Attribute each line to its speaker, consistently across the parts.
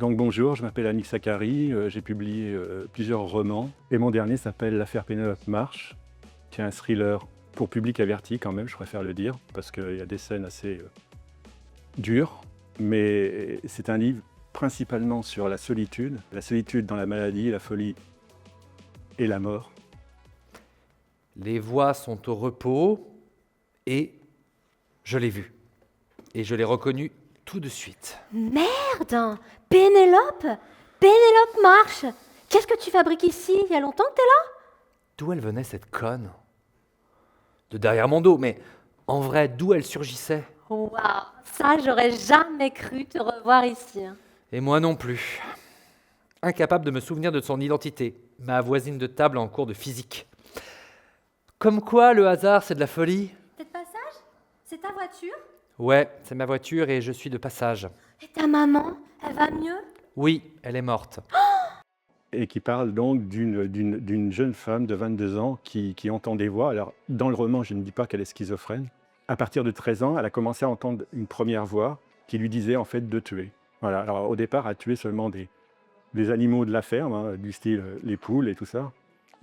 Speaker 1: Donc bonjour, je m'appelle Annick Saccari, j'ai publié plusieurs romans et mon dernier s'appelle L'affaire Pénélope March, qui est un thriller pour public averti quand même, je préfère le dire, parce qu'il y a des scènes assez dures, mais c'est un livre principalement sur la solitude dans la maladie, la folie et la mort.
Speaker 2: Les voix sont au repos et je l'ai vu. Et je l'ai reconnu tout de suite.
Speaker 3: Merde! Pénélope! Pénélope March! Qu'est-ce que tu fabriques ici? Il y a longtemps que t'es là?
Speaker 2: D'où elle venait cette conne? De derrière mon dos, mais en vrai, d'où elle surgissait?
Speaker 3: Waouh! Ça, j'aurais jamais cru te revoir ici.
Speaker 2: Et moi non plus. Incapable de me souvenir de son identité, ma voisine de table en cours de physique. Comme quoi, le hasard, c'est de la folie.
Speaker 3: T'es de passage? C'est ta voiture?
Speaker 2: Ouais, c'est ma voiture et je suis de passage.
Speaker 3: Et ta maman? Elle va mieux?
Speaker 2: Oui, elle est morte.
Speaker 1: Et qui parle donc d'une jeune femme de 22 ans qui entend des voix. Alors, dans le roman, je ne dis pas qu'elle est schizophrène. À partir de 13 ans, elle a commencé à entendre une première voix qui lui disait en fait de tuer. Voilà. Alors, au départ, elle tuait seulement des animaux de la ferme, hein, du style les poules et tout ça.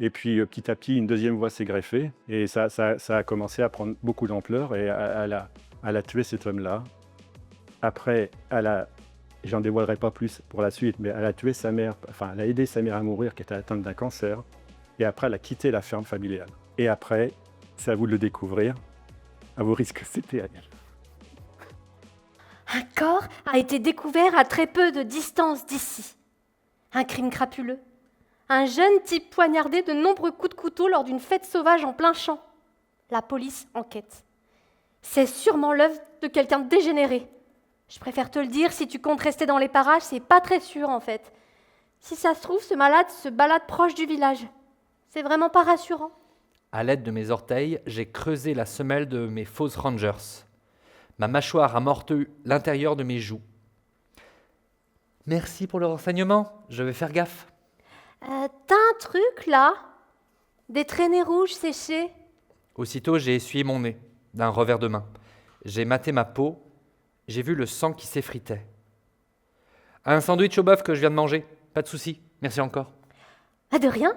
Speaker 1: Et puis, petit à petit, une deuxième voix s'est greffée et ça a commencé à prendre beaucoup d'ampleur et elle a tué cet homme-là. Après, j'en dévoilerai pas plus pour la suite, mais elle a tué sa mère, enfin, elle a aidé sa mère à mourir, qui était atteinte d'un cancer. Et après, elle a quitté la ferme familiale. Et après, c'est à vous de le découvrir. À vos risques, c'était Ariel.
Speaker 3: Un corps a été découvert à très peu de distance d'ici. Un crime crapuleux. Un jeune type poignardé de nombreux coups de couteau lors d'une fête sauvage en plein champ. La police enquête. C'est sûrement l'œuvre de quelqu'un de dégénéré. Je préfère te le dire, si tu comptes rester dans les parages, c'est pas très sûr en fait. Si ça se trouve, ce malade se balade proche du village. C'est vraiment pas rassurant.
Speaker 2: À l'aide de mes orteils, j'ai creusé la semelle de mes fausses Rangers. Ma mâchoire a mordu l'intérieur de mes joues. Merci pour le renseignement, je vais faire gaffe.
Speaker 3: T'as un truc là? Des traînées rouges séchées?
Speaker 2: Aussitôt, j'ai essuyé mon nez d'un revers de main. J'ai maté ma peau, j'ai vu le sang qui s'effritait. Un sandwich au bœuf que je viens de manger, pas de souci, merci encore.
Speaker 3: Ah, de rien.